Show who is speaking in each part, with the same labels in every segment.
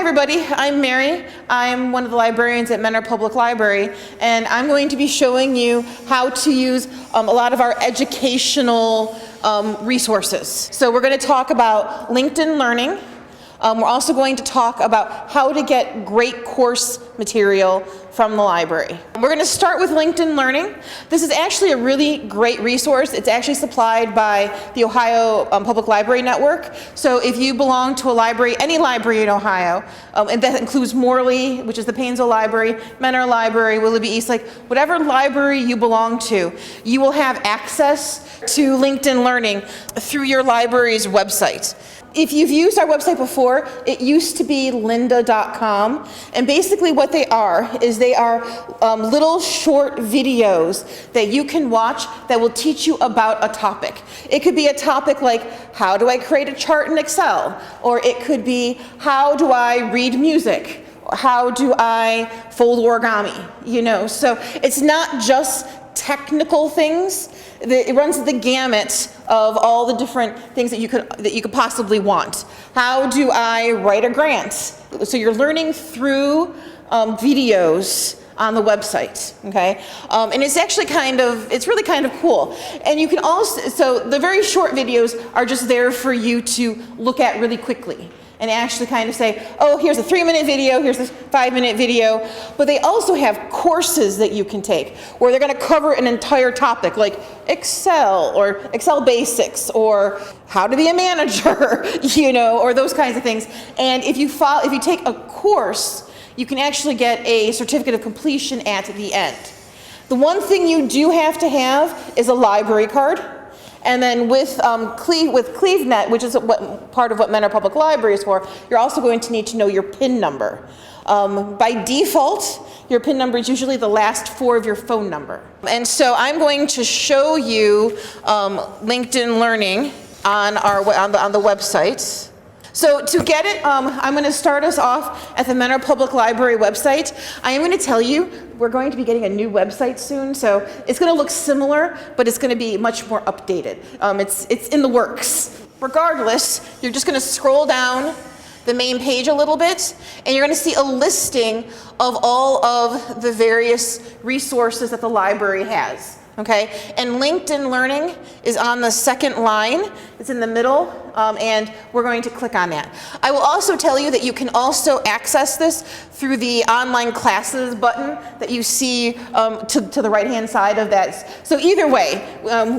Speaker 1: everybody, I'm Mary. I'm one of the librarians at Mentor Public Library, and I'm going to be showing you how to use a lot of our educational resources. So we're going to talk about LinkedIn Learning. We're also going to talk about how to get great course material from the library. We're going to start with LinkedIn Learning. This is actually a really great resource. It's actually supplied by the Ohio Public Library Network. So if you belong to a library, any library in Ohio, and that includes Morley, which is the Painesville Library, Mentor Library, Libby, Eastlake, whatever library you belong to, you will have access to LinkedIn Learning through your library's website. If you've used our website before, it used to be lynda.com, and basically what they are is they are little short videos that you can watch that will teach you about a topic. It could be a topic like, how do I create a chart in Excel? Or it could be, how do I read music? How do I fold origami? You know, so it's not just technical things. It runs the gamut of all the different things that you could possibly want. How do I write a grant? So you're learning through videos on the website, okay? And it's actually it's really kind of cool. And you can also, so the very short videos are just there for you to look at really quickly and actually kind of say, oh, here's a 3-minute video, here's a 5-minute video. But they also have courses that you can take where they're going to cover an entire topic like Excel or Excel basics or how to be a manager, you know, or those kinds of things. And if you take a course, you can actually get a certificate of completion at the end. The one thing you do have to have is a library card. And then with CleveNet, which is part of what Mentor Public Library is for, you're also going to need to know your PIN number. By default, your PIN number is usually the last 4 of your phone number. And so I'm going to show you LinkedIn Learning on the website. So to get it, I'm going to start us off at the Mentor Public Library website. I am going to tell you, we're going to be getting a new website soon, so it's going to look similar, but it's going to be much more updated. It's in the works. Regardless, you're just going to scroll down the main page a little bit, and you're going to see a listing of all of the various resources that the library has. Okay, and LinkedIn Learning is on the second line. It's in the middle, and we're going to click on that. I will also tell you that you can also access this through the online classes button that you see to the right-hand side of that. So either way,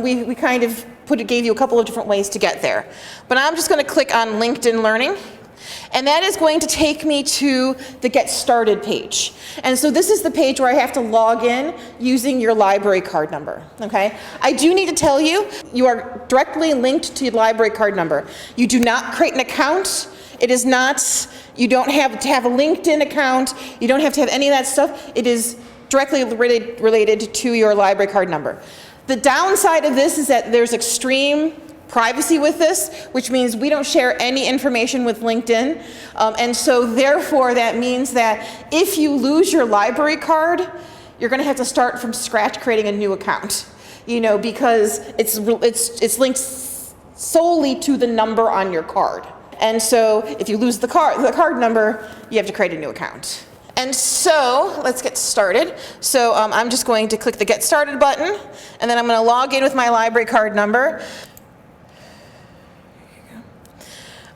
Speaker 1: we kind of gave you a couple of different ways to get there. But I'm just going to click on LinkedIn Learning. And that is going to take me to the Get Started page. And so this is the page where I have to log in using your library card number, okay? I do need to tell you, you are directly linked to your library card number. You do not create an account. It is not, you don't have to have a LinkedIn account. You don't have to have any of that stuff. It is directly related to your library card number. The downside of this is that there's extreme privacy with this, which means we don't share any information with LinkedIn. And so therefore that means that if you lose your library card, you're going to have to start from scratch creating a new account, you know, because it's linked solely to the number on your card. And so if you lose the card number, you have to create a new account. And so let's get started. So I'm just going to click the Get Started button, and then I'm going to log in with my library card number.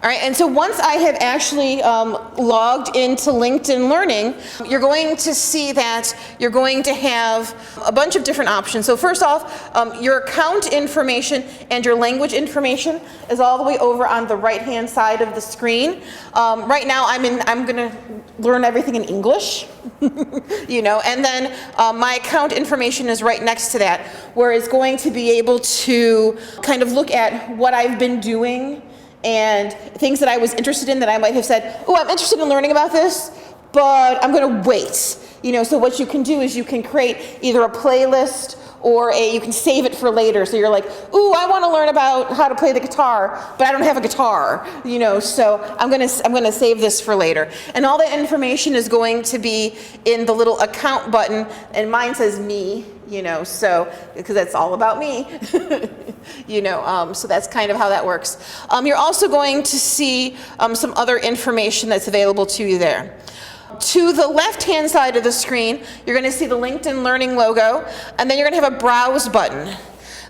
Speaker 1: All right, and so once I have actually logged into LinkedIn Learning, you're going to see that you're going to have a bunch of different options. So first off, your account information and your language information is all the way over on the right-hand side of the screen. Right now, I'm going to learn everything in English, you know, and then my account information is right next to that, where it's going to be able to kind of look at what I've been doing and things that I was interested in that I might have said, oh, I'm interested in learning about this, but I'm going to wait. You know, so what you can do is you can create either a playlist or you can save it for later. So you're like, ooh, I want to learn about how to play the guitar, but I don't have a guitar, so I'm gonna save this for later. And all that information is going to be in the little account button, and mine says me, so because that's all about me, so that's kind of how that works. You're also going to see some other information that's available to you there. To the left-hand side of the screen, you're going to see the LinkedIn Learning logo, and then you're going to have a Browse button.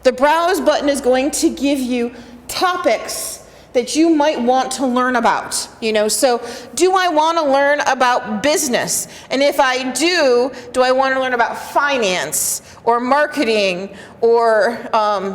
Speaker 1: The Browse button is going to give you topics that you might want to learn about. So do I want to learn about business? And if I do I want to learn about finance or marketing or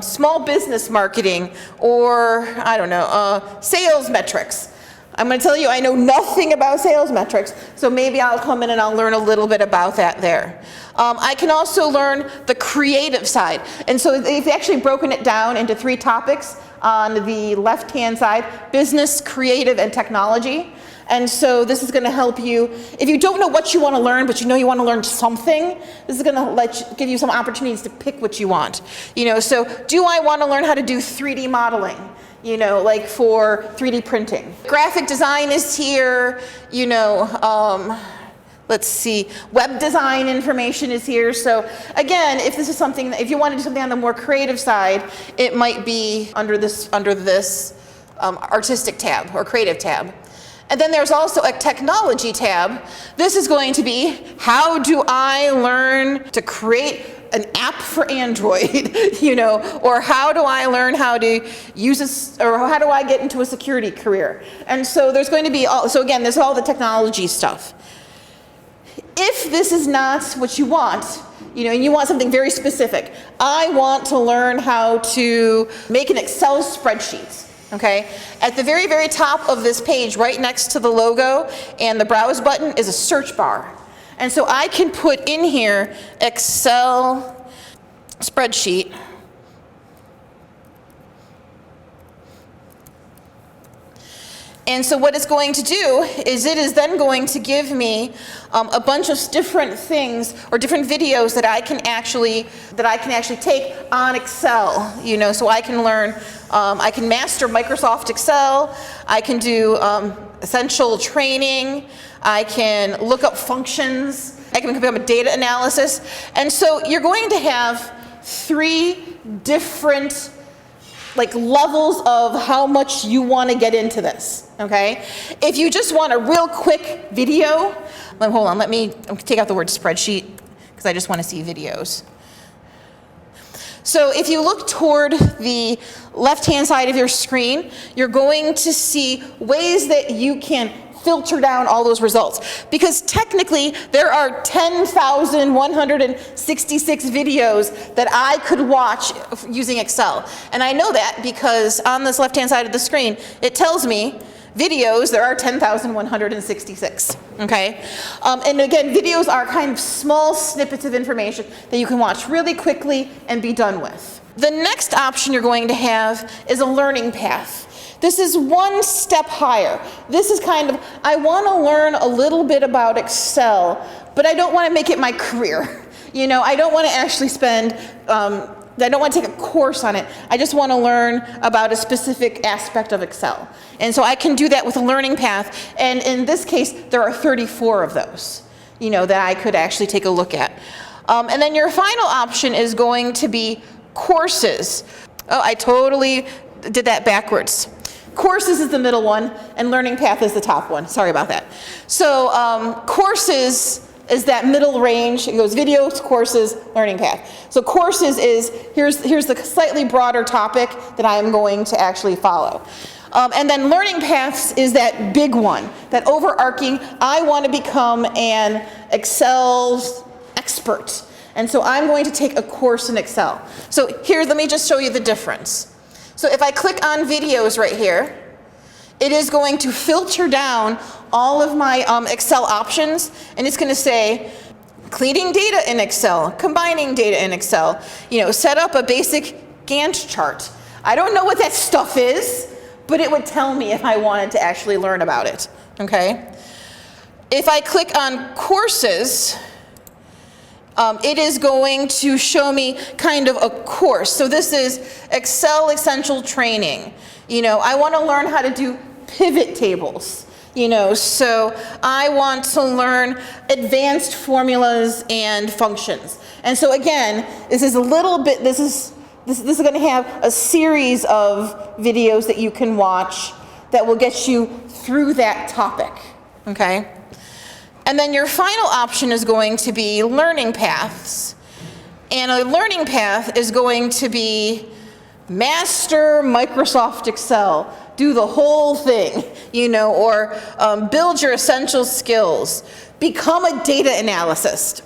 Speaker 1: small business marketing or, I don't know, sales metrics? I'm going to tell you, I know nothing about sales metrics, so maybe I'll come in and I'll learn a little bit about that there. I can also learn the creative side. And so they've actually broken it down into 3 topics on the left-hand side: business, creative, and technology. And so this is going to help you, if you don't know what you want to learn, but you want to learn something, this is going to give you some opportunities to pick what you want. So do I want to learn how to do 3D modeling? Like for 3D printing. Graphic design is here, let's see, web design information is here. So again, if this is something, if you want to do something on the more creative side, it might be under this artistic tab or creative tab. And then there's also a technology tab. This is going to be, how do I learn to create an app for Android, or how do I learn how to use this, or how do I get into a security career? And so there's going to be, so again, there's all the technology stuff. If this is not what you want, and you want something very specific, I want to learn how to make an Excel spreadsheet. Okay, at the very, very top of this page, right next to the logo and the Browse button, is a search bar. And so I can put in here Excel spreadsheet. And so what it's going to do is it is then going to give me a bunch of different things or different videos that I can actually take on Excel. So I can learn, I can master Microsoft Excel. I can do essential training. I can look up functions. I can become a data analysis. And so you're going to have 3 different levels of how much you want to get into this, okay? If you just want a real quick video, hold on, let me take out the word spreadsheet because I just want to see videos. So if you look toward the left-hand side of your screen, you're going to see ways that you can filter down all those results. Because technically, there are 10,166 videos that I could watch using Excel. And I know that because on this left-hand side of the screen, it tells me videos, there are 10,166, okay? And again, videos are kind of small snippets of information that you can watch really quickly and be done with. The next option you're going to have is a learning path. This is one step higher. This is kind of, I want to learn a little bit about Excel, but I don't want to make it my career. I don't want to actually spend, I don't want to take a course on it. I just want to learn about a specific aspect of Excel. And so I can do that with a learning path. And in this case, there are 34 of those, that I could actually take a look at. And then your final option is going to be courses. Oh, I totally did that backwards. Courses is the middle one, and learning path is the top one. Sorry about that. So courses is that middle range. It goes videos, courses, learning path. So courses is, here's the slightly broader topic that I am going to actually follow. And then learning paths is that big one, that overarching, I want to become an Excel expert. And so I'm going to take a course in Excel. So here, let me just show you the difference. So if I click on videos right here, it is going to filter down all of my Excel options, and it's going to say, cleaning data in Excel, combining data in Excel, set up a basic Gantt chart. I don't know what that stuff is, but it would tell me if I wanted to actually learn about it, okay? If I click on courses, it is going to show me kind of a course. So this is Excel Essential Training. I want to learn how to do pivot tables. So I want to learn advanced formulas and functions. And so again, this is going to have a series of videos that you can watch that will get you through that topic, okay? And then your final option is going to be learning paths. And a learning path is going to be master Microsoft Excel, do the whole thing, or build your essential skills, become a data analyst,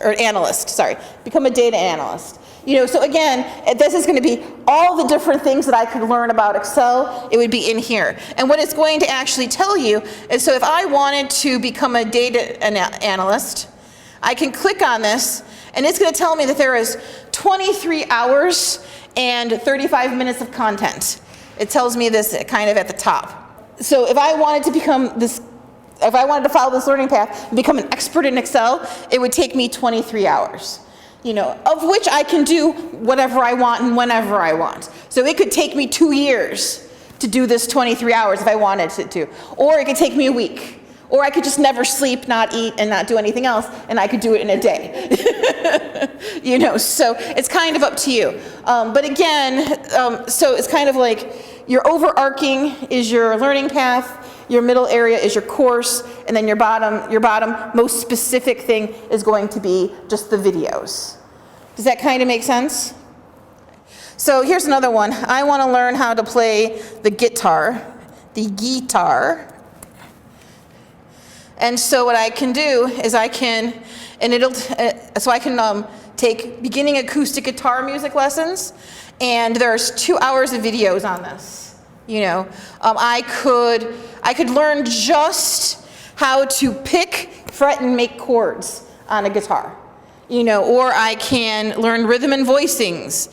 Speaker 1: become a data analyst. So again, this is going to be all the different things that I could learn about Excel. It would be in here. And what it's going to actually tell you is, so if I wanted to become a data analyst, I can click on this, and it's going to tell me that there is 23 hours and 35 minutes of content. It tells me this kind of at the top. So if I wanted to follow this learning path and become an expert in Excel, it would take me 23 hours. Of which I can do whatever I want and whenever I want. So it could take me 2 years to do this 23 hours if I wanted to. Or it could take me a week. Or I could just never sleep, not eat, and not do anything else, and I could do it in a day. So it's kind of up to you. But again, so it's kind of like your overarching is your learning path, your middle area is your course, and then your bottom most specific thing is going to be just the videos. Does that kind of make sense? So here's another one. I want to learn how to play the guitar. And so what I can do is I can take beginning acoustic guitar music lessons, and there's 2 hours of videos on this. I could learn just how to pick, fret, and make chords on a guitar. Or I can learn rhythm and voicings.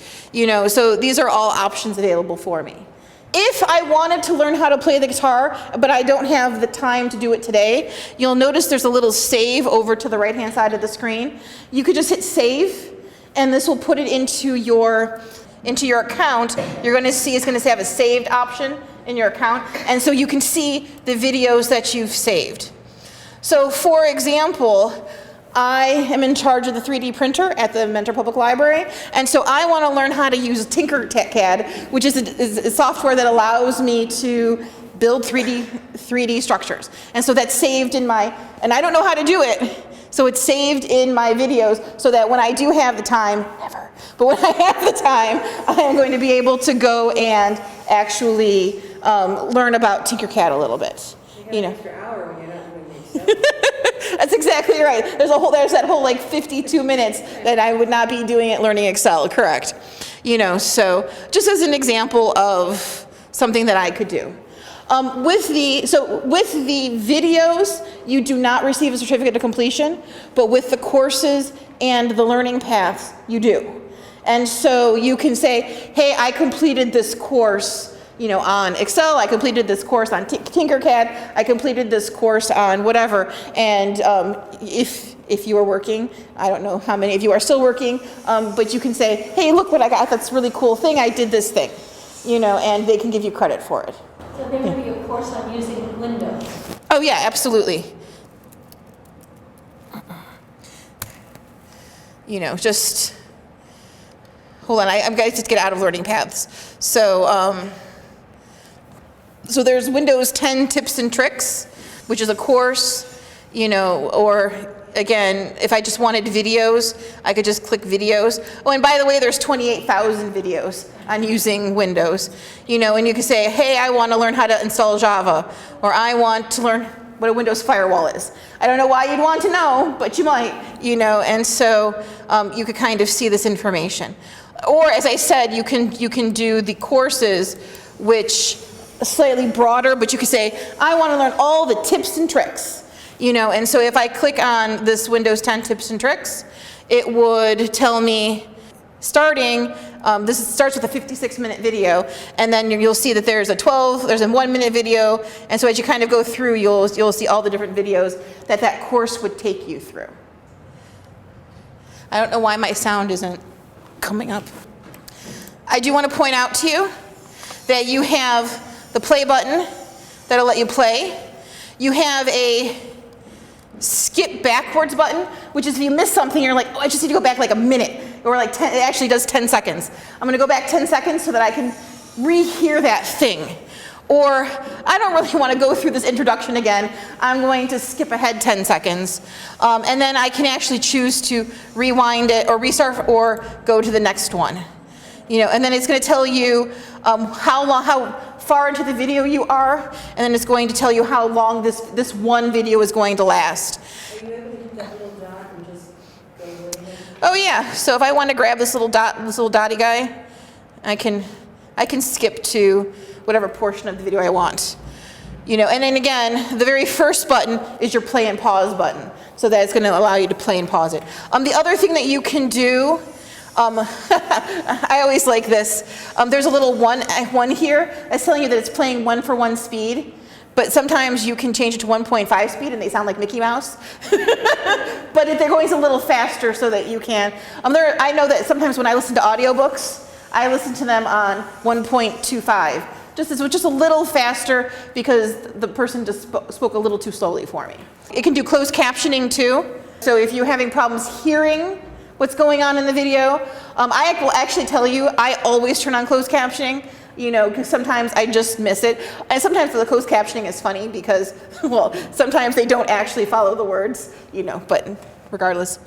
Speaker 1: So these are all options available for me. If I wanted to learn how to play the guitar, but I don't have the time to do it today, you'll notice there's a little save over to the right-hand side of the screen. You could just hit save, and this will put it into your account. You're going to see it's going to have a saved option in your account, and so you can see the videos that you've saved. So for example, I am in charge of the 3D printer at the Mentor Public Library, and so I want to learn how to use Tinkercad, which is a software that allows me to build 3D structures. And so that's saved in and I don't know how to do it, so it's saved in my videos so that when I do have the time, never, but when I have the time, I am going to be able to go and actually learn about Tinkercad a little bit.
Speaker 2: You have an extra hour when you're not doing these stuff.
Speaker 1: That's exactly right. There's that whole 52 minutes that I would not be doing it learning Excel, correct. So just as an example of something that I could do. With the videos, you do not receive a certificate of completion, but with the courses and the learning paths, you do. And so you can say, hey, I completed this course on Excel, I completed this course on Tinkercad, I completed this course on whatever, and if you are working, I don't know how many of you are still working, but you can say, hey, look what I got, that's a really cool thing, I did this thing, and they can give you credit for it.
Speaker 3: So there may be a course on using Windows.
Speaker 1: Oh yeah, absolutely. Just, hold on, I'm going to just get out of learning paths. So there's Windows 10 tips and tricks, which is a course, or again, if I just wanted videos, I could just click videos. Oh, and by the way, there's 28,000 videos on using Windows, and you can say, hey, I want to learn how to install Java, or I want to learn what a Windows firewall is. I don't know why you'd want to know, but you might, and so you could kind of see this information. Or as I said, you can do the courses, which slightly broader, but you could say, I want to learn all the tips and tricks, and so if I click on this Windows 10 tips and tricks, it would tell me starting, this starts with a 56-minute video, and then you'll see that there's a 1-minute video, and so as you kind of go through, you'll see all the different videos that course would take you through. I don't know why my sound isn't coming up. I do want to point out to you that you have the play button that'll let you play. You have a skip backwards button, which is if you miss something, you're like, oh, I just need to go back like a minute, or like 10, it actually does 10 seconds. I'm gonna go back 10 seconds so that I can rehear that thing. Or I don't really want to go through this introduction again. I'm going to skip ahead 10 seconds. And then I can actually choose to rewind it or restart or go to the next one. You know, and then it's going to tell you how far into the video you are, and then it's going to tell you how long this one video is going to last.
Speaker 2: Are you able to hit that little dot and just go with it?
Speaker 1: Oh yeah, so if I want to grab this little dotty guy, I can skip to whatever portion of the video I want. You know, and then again, the very first button is your play and pause button. So that's going to allow you to play and pause it. The other thing that you can do, I always like this. There's a little one here that's telling you that it's playing 1-for-1 speed. But sometimes you can change it to 1.5 speed and they sound like Mickey Mouse. But if they're going a little faster so that you can. I know that sometimes when I listen to audiobooks, I listen to them on 1.25. Just a little faster because the person just spoke a little too slowly for me. It can do closed captioning too. So if you're having problems hearing what's going on in the video, I will actually tell you, I always turn on closed captioning, you know, because sometimes I just miss it. And sometimes the closed captioning is funny because, well, sometimes they don't actually follow the words, you know, but regardless.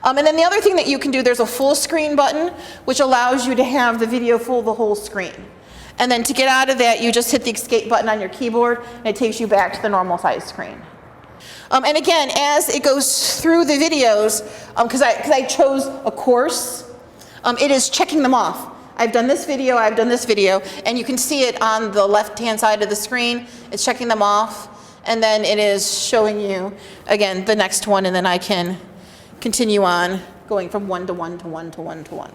Speaker 1: And then the other thing that you can do, there's a full screen button, which allows you to have the video full the whole screen. And then to get out of that, you just hit the escape button on your keyboard, and it takes you back to the normal size screen. And again, as it goes through the videos, because I chose a course, it is checking them off. I've done this video, and you can see it on the left-hand side of the screen. It's checking them off, and then it is showing you, again, the next one, and then I can continue on going from 1 to 1 to 1 to 1 to 1.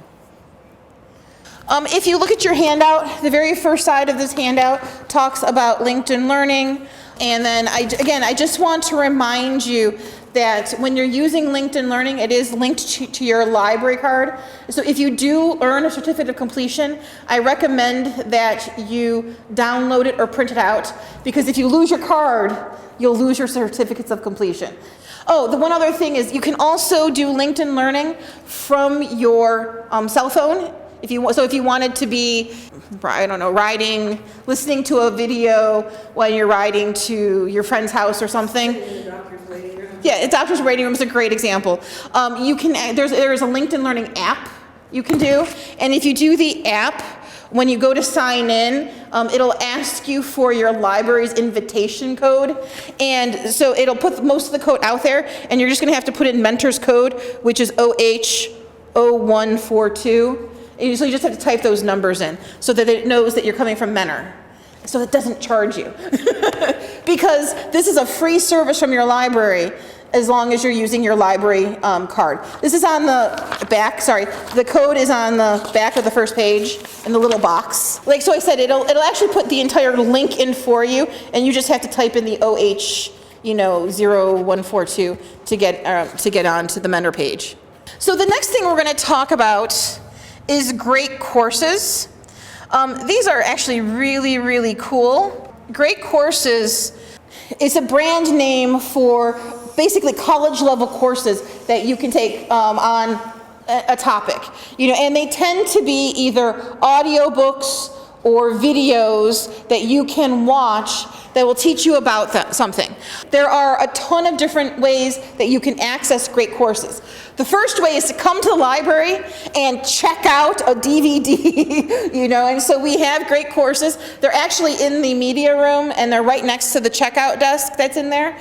Speaker 1: If you look at your handout, the very first side of this handout talks about LinkedIn Learning. And then I just want to remind you that when you're using LinkedIn Learning, it is linked to your library card. So if you do earn a certificate of completion, I recommend that you download it or print it out, because if you lose your card, you'll lose your certificates of completion. Oh, the one other thing is you can also do LinkedIn Learning from your cell phone. If you wanted to be, I don't know, listening to a video when you're riding to your friend's house or something.
Speaker 2: In the doctor's waiting room.
Speaker 1: Yeah, a doctor's waiting room is a great example. There's a LinkedIn Learning app you can do, and if you do the app, when you go to sign in, it'll ask you for your library's invitation code, and so it'll put most of the code out there, and you're just going to have to put in mentor's code, which is OH0142. So you just have to type those numbers in so that it knows that you're coming from Mentor, so it doesn't charge you. Because this is a free service from your library as long as you're using your library card. This is on the back, the code is on the back of the first page in the little box. Like so I said, it'll actually put the entire link in for you, and you just have to type in the OH 0142 to get onto the Mentor page. So the next thing we're going to talk about is great courses. These are actually really, really cool. Great Courses is a brand name for basically college level courses that you can take on a topic. And they tend to be either audiobooks or videos that you can watch that will teach you about something. There are a ton of different ways that you can access great courses. The first way is to come to the library and check out a DVD, and so we have great courses. They're actually in the media room, and they're right next to the checkout desk that's in there,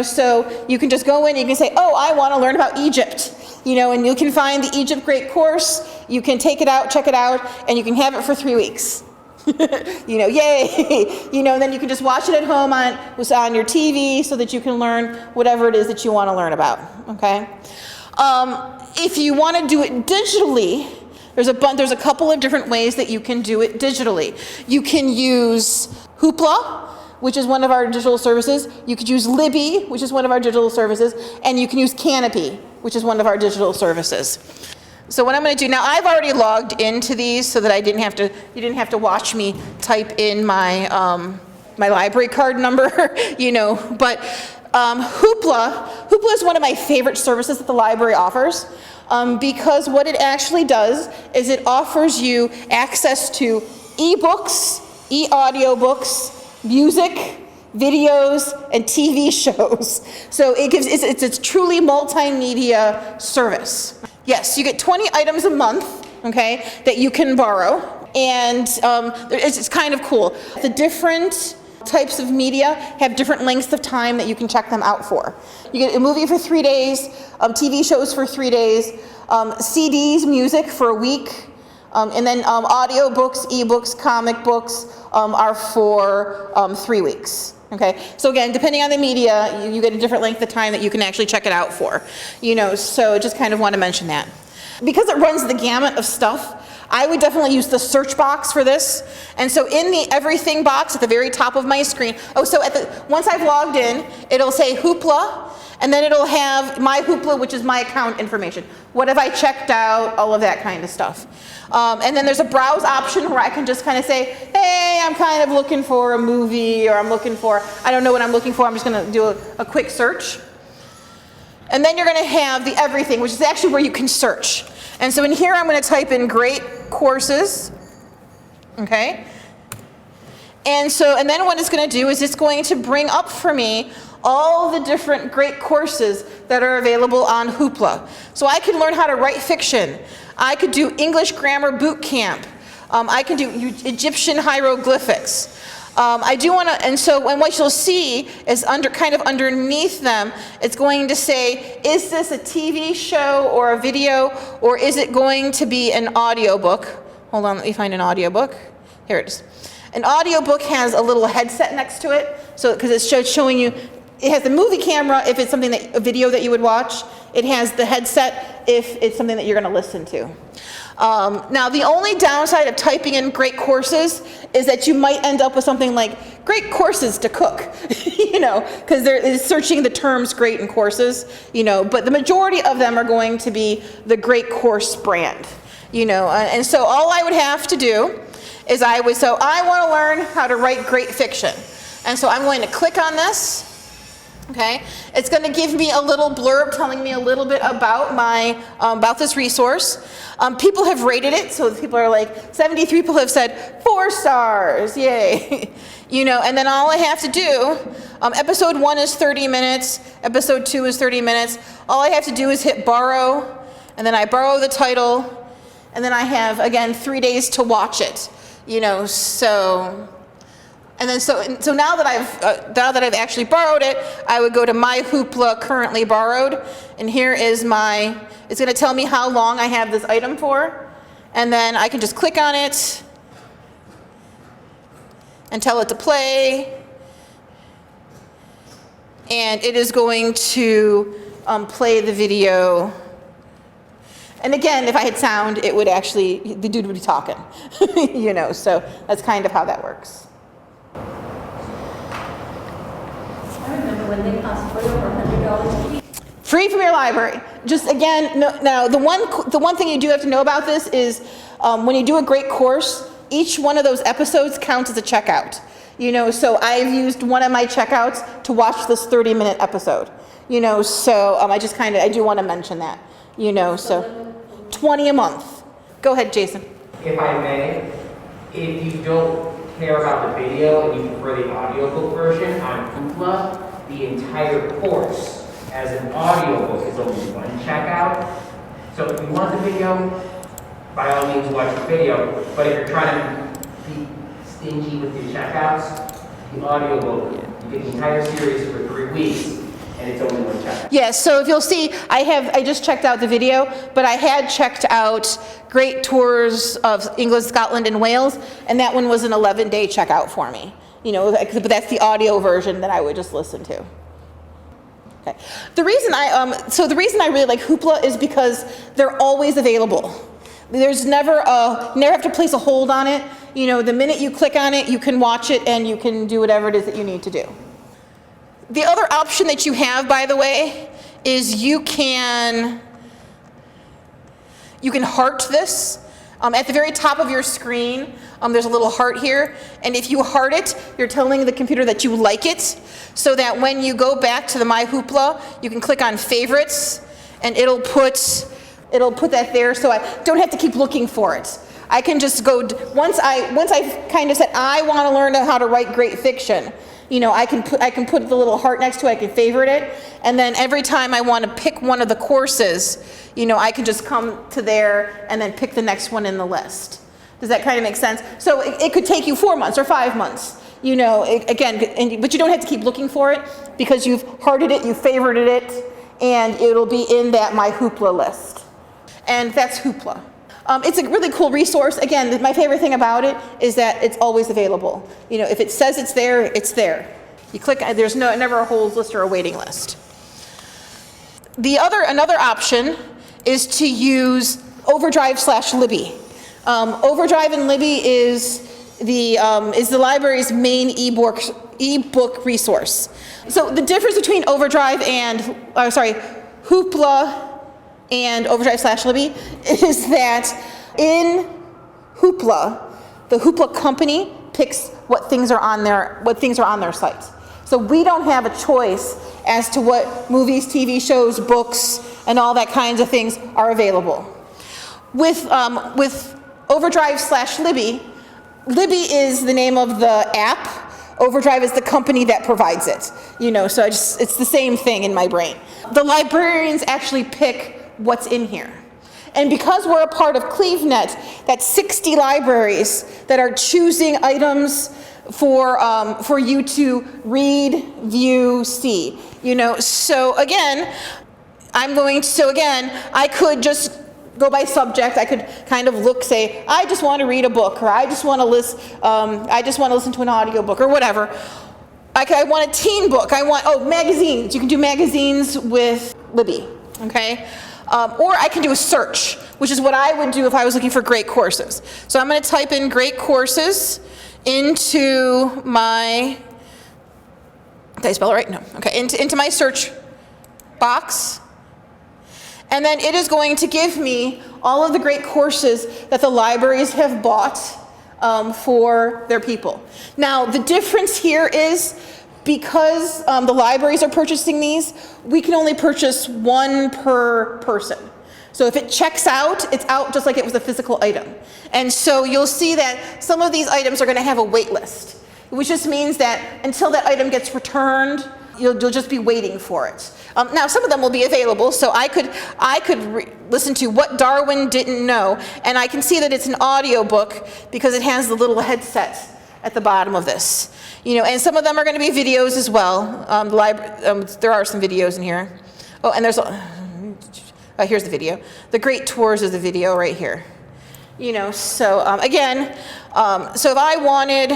Speaker 1: so you can just go in and you can say, oh, I want to learn about Egypt, and you can find the Egypt Great Course, you can take it out, check it out, and you can have it for 3 weeks. Yay! And then you can just watch it at home on your TV so that you can learn whatever it is that you want to learn about, okay? If you want to do it digitally, there's a couple of different ways that you can do it digitally. You can use Hoopla, which is one of our digital services. You could use Libby, which is one of our digital services, and you can use Kanopy, which is one of our digital services. So what I'm going to do now, I've already logged into these so that you didn't have to watch me type in my my library card number, you know. But Hoopla is one of my favorite services that the library offers. Because what it actually does is it offers you access to ebooks, e-audiobooks, music, videos, and TV shows. So it's a truly multimedia service. Yes, you get 20 items a month, okay, that you can borrow, and it's kind of cool. The different types of media have different lengths of time that you can check them out for. You get a movie for 3 days, TV shows for 3 days, CDs, music for a week, and then audio books, ebooks, comic books are for 3 weeks. Okay, so again, depending on the media, you get a different length of time that you can actually check it out for. You know, so just kind of want to mention that. Because it runs the gamut of stuff, I would definitely use the search box for this. And so in the everything box at the very top of my screen, once I've logged in, it'll say Hoopla, and then it'll have my Hoopla, which is my account information. What have I checked out, all of that kind of stuff. And then there's a browse option where I can just kind of say, hey, I'm kind of looking for a movie, or I don't know what I'm looking for, I'm just gonna do a quick search. And then you're gonna have the everything, which is actually where you can search. And so in here, I'm gonna type in great courses, okay? And then what it's gonna do is it's going to bring up for me all the different great courses that are available on Hoopla. So I can learn how to write fiction. I could do English grammar boot camp. I can do Egyptian hieroglyphics. And what you'll see is kind of underneath them, it's going to say, is this a TV show or a video, or is it going to be an audiobook? Hold on, let me find an audiobook. Here it is. An audiobook has a little headset next to it, so because it's showing you, it has the movie camera if it's a video that you would watch. It has the headset if it's something that you're going to listen to. Now, the only downside of typing in great courses is that you might end up with something like great courses to cook, you know, because it's searching the terms great and courses, you know, but the majority of them are going to be the great course brand, you know, and so all I would have to do is I want to learn how to write great fiction. And so I'm going to click on this. Okay, it's going to give me a little blurb telling me a little bit about this resource. People have rated it, so people are like, 73 people have said 4 stars, yay. You know, and then all I have to do, episode 1 is 30 minutes, episode 2 is 30 minutes. All I have to do is hit borrow, and then I borrow the title, and then I have, again, 3 days to watch it. You know, so now that I've actually borrowed it, I would go to my Hoopla currently borrowed, and here is it's going to tell me how long I have this item for, and then I can just click on it and tell it to play, and it is going to play the video. And again, if I had sound, it would actually, the dude would be talking, you know, so that's kind of how that works.
Speaker 3: I remember when they cost way over $100 a piece.
Speaker 1: Free from your library. Just again, now the one thing you do have to know about this is when you do a great course, each one of those episodes counts as a checkout. You know, so I've used one of my checkouts to watch this 30-minute episode. You know, so I do want to mention that. You know, so 20 a month. Go ahead, Jason.
Speaker 4: If I may, if you don't care about the video and you prefer the audiobook version on Hoopla, the entire course as an audiobook is only one checkout. So if you want the video, by all means watch the video, but if you're trying to be stingy with your checkouts, the audiobook, you get the entire series for 3 weeks, and it's only one checkout.
Speaker 1: Yes, so if you'll see, I just checked out the video, but I had checked out Great Tours of England, Scotland, and Wales, and that one was an 11-day checkout for me. You know, but that's the audio version that I would just listen to. Okay. The reason I really like Hoopla is because they're always available. There's never have to place a hold on it. you know, the minute you click on it, you can watch it and you can do whatever it is that you need to do. The other option that you have, by the way, is you can heart this. At the very top of your screen, there's a little heart here, and if you heart it, you're telling the computer that you like it, so that when you go back to the My Hoopla, you can click on favorites, and it'll put that there, so I don't have to keep looking for it. I can just go, once I've kind of said, I want to learn how to write great fiction, you know, I can put the little heart next to it, I can favorite it, and then every time I want to pick one of the courses, you know, I can just come to there and then pick the next one in the list. Does that kind of make sense? So it could take you 4 months or 5 months, you know, but you don't have to keep looking for it because you've hearted it, you've favorited it, and it'll be in that My Hoopla list. And that's Hoopla. It's a really cool resource. Again, my favorite thing about it is that it's always available. You know, if it says it's there, it's there. You click, there's never a holds list or a waiting list. Another option is to use Overdrive/Libby. Overdrive and Libby is the library's main ebook resource. So the difference between Overdrive and, Hoopla and Overdrive/Libby is that in Hoopla, the Hoopla company picks what things are on their site. So we don't have a choice as to what movies, TV shows, books, and all that kinds of things are available. With Overdrive/Libby, Libby is the name of the app. Overdrive is the company that provides it. You know, so it's the same thing in my brain. The librarians actually pick what's in here. And because we're a part of CleveNet, that's 60 libraries that are choosing items for you to read, view, see. You know, so again, I could just go by subject. I could kind of look, say, I just want to read a book, or I just want to listen to an audiobook, or whatever. I want a teen book. Magazines. You can do magazines with Libby, okay? Or I can do a search, which is what I would do if I was looking for great courses. So I'm going to type in great courses into my, did I spell it right? No. Okay, into my search box. And then it is going to give me all of the great courses that the libraries have bought for their people. Now, the difference here is because the libraries are purchasing these, we can only purchase one per person. So if it checks out, it's out just like it was a physical item. And so you'll see that some of these items are going to have a wait list, which just means that until that item gets returned, you'll just be waiting for it. Now, some of them will be available, so I could listen to What Darwin Didn't Know, and I can see that it's an audio book because it has the little headset at the bottom of this. You know, and some of them are going to be videos as well. There are some videos in here. Oh, and here's the video. The Great Tours is the video right here. You know, so again, so if I wanted,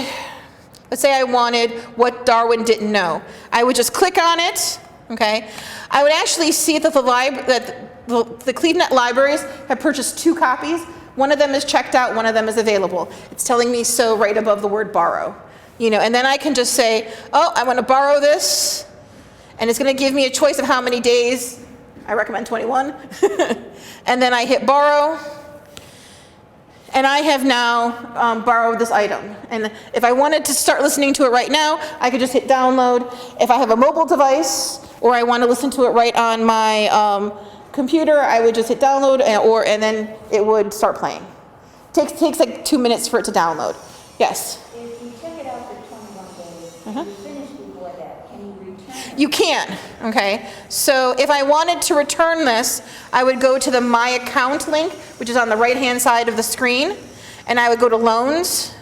Speaker 1: let's say I wanted What Darwin Didn't Know, I would just click on it. Okay, I would actually see that the CleveNet libraries have purchased 2 copies. One of them is checked out, one of them is available. It's telling me so right above the word borrow. You know, and then I can just say, oh, I want to borrow this, and it's going to give me a choice of how many days. I recommend 21. And then I hit borrow, and I have now borrowed this item. And if I wanted to start listening to it right now, I could just hit download. If I have a mobile device, or I want to listen to it right on my computer, I would just hit download, and then it would start playing. Takes like 2 minutes for it to download. Yes?
Speaker 3: If you check it out for 21 days, and you finish before that, can you return it?
Speaker 1: You can, okay? So if I wanted to return this, I would go to the My Account link, which is on the right-hand side of the screen, and I would go to Loans,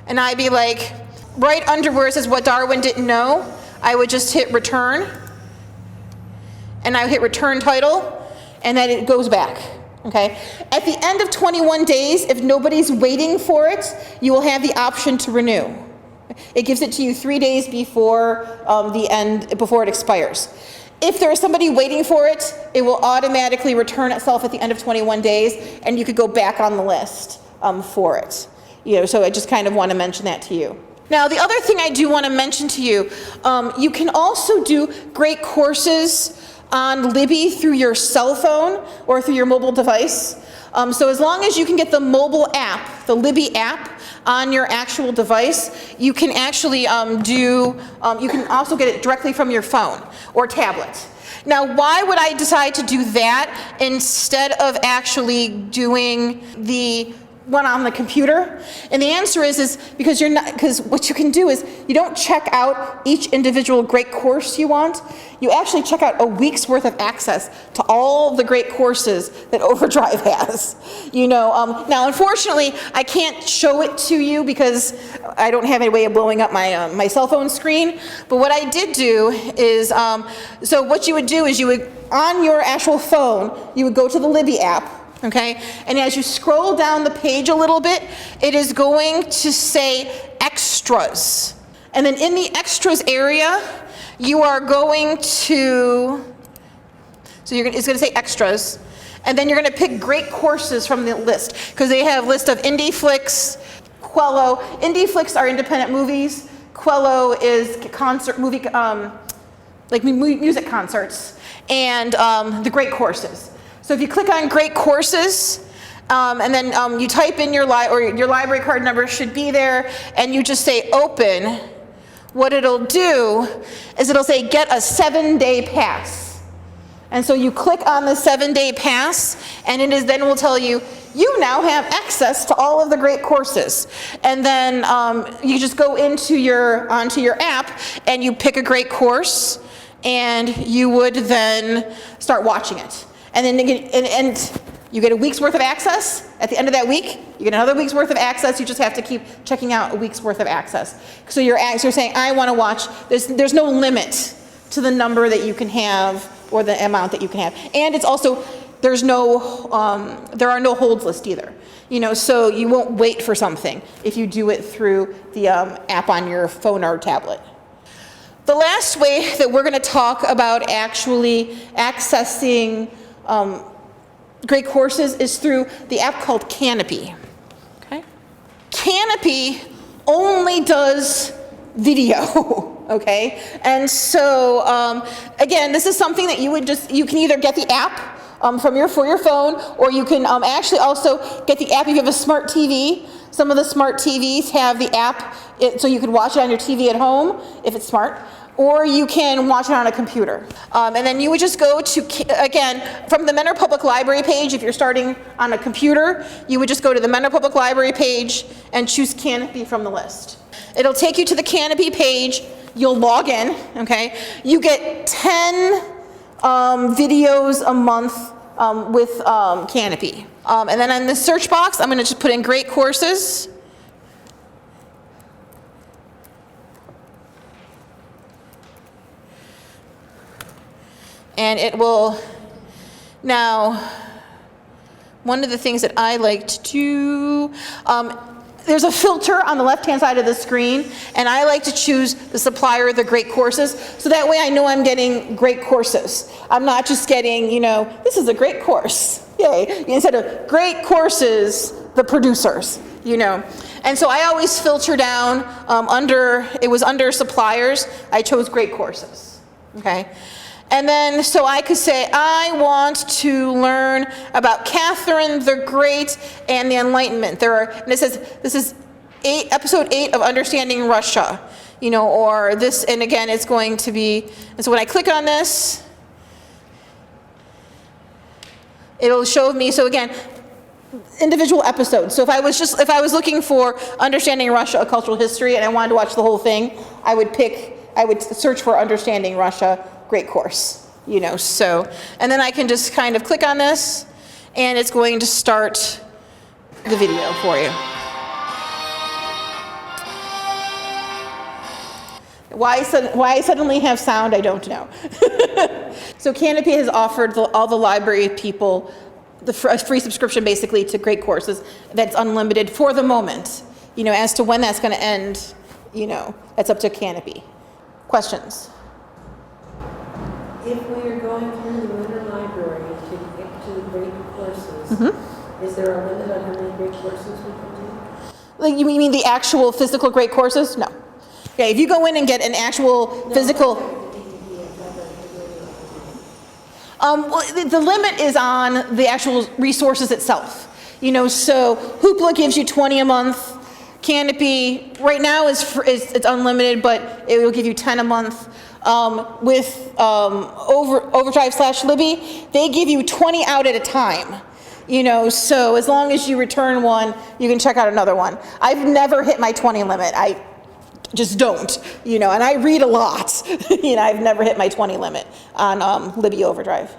Speaker 1: and I'd be like, right under where it says What Darwin Didn't Know, I would just hit Return, and I would hit Return Title, and then it goes back, okay? At the end of 21 days, if nobody's waiting for it, you will have the option to renew. It gives it to you 3 days before before it expires. If there is somebody waiting for it, it will automatically return itself at the end of 21 days, and you could go back on the list for it. So I just kind of want to mention that to you. Now, the other thing I do want to mention to you, you can also do great courses on Libby through your cell phone or through your mobile device. So as long as you can get the mobile app, the Libby app, on your actual device, you can actually you can also get it directly from your phone or tablet. Now, why would I decide to do that instead of actually doing the one on the computer? And the answer is because what you can do is you don't check out each individual great course you want. You actually check out a week's worth of access to all the great courses that Overdrive has. Now, unfortunately, I can't show it to you because I don't have any way of blowing up my cell phone screen. But what I did do is, so what you would do is you would, on your actual phone, you would go to the Libby app. Okay, and as you scroll down the page a little bit, it is going to say extras. And then in the extras area, you are going to, it's going to say extras. And then you're going to pick great courses from the list, because they have a list of indie flicks, Quello. Indie flicks are independent movies. Quello is music concerts, and the great courses. So if you click on great courses, and then you type in your library card number should be there, and you just say open, what it'll do is it'll say get a 7-day pass. And so you click on the 7-day pass, and then will tell you, you now have access to all of the great courses. And then you just go onto your app, and you pick a great course, and you would then start watching it. And then you get a week's worth of access. At the end of that week, you get another week's worth of access. You just have to keep checking out a week's worth of access. So you're saying, I want to watch. There's no limit to the number that you can have or the amount that you can have. And it's also, there are no holds list either. So you won't wait for something if you do it through the app on your phone or tablet. The last way that we're going to talk about actually accessing great courses is through the app called Kanopy. Okay? Kanopy only does video, okay? And so, again, this is something that you can either get the app for your phone, or you can actually also get the app if you have a smart TV. Some of the smart TVs have the app, so you can watch it on your TV at home if it's smart. Or you can watch it on a computer. And then you would just go to, again, from the Mentor Public Library page, if you're starting on a computer, you would just go to the Mentor Public Library page and choose Kanopy from the list. It'll take you to the Kanopy page. You'll log in, okay? You get 10 videos a month with Kanopy. And then in the search box, I'm going to just put in great courses. And it will, now, one of the things that I like to do, there's a filter on the left-hand side of the screen, and I like to choose the supplier of the great courses, so that way I know I'm getting great courses. I'm not just getting, this is a great course, yay, instead of great courses, the producers, And so I always filter down it was under suppliers, I chose great courses, okay? And then, so I could say, I want to learn about Catherine the Great and the Enlightenment. And it says, this is episode 8 of Understanding Russia, or this, and again, it's going to be, and so when I click on this, it'll show me, so again, individual episodes. So if I was looking for Understanding Russia, a cultural history, and I wanted to watch the whole thing, I would search for Understanding Russia, great course, so, and then I can just kind of click on this, and it's going to start the video for you. Why I suddenly have sound, I don't know. So Kanopy has offered all the library people a free subscription basically to great courses that's unlimited for the moment. As to when that's going to end, that's up to Kanopy. Questions?
Speaker 2: If we are going through the Mentor Library to get to the great courses, is there a limit on how many great courses we can do?
Speaker 1: Like, you mean the actual physical great courses? No. Yeah, if you go in and get an actual physical, well, the limit is on the actual resources itself. You know, so Hoopla gives you 20 a month. Kanopy right now it's unlimited, but it will give you 10 a month. With Overdrive / Libby, they give you 20 out at a time. You know, so as long as you return one, you can check out another one. I've never hit my 20 limit. I just don't, you know, and I read a lot. You know, I've never hit my 20 limit on Libby Overdrive.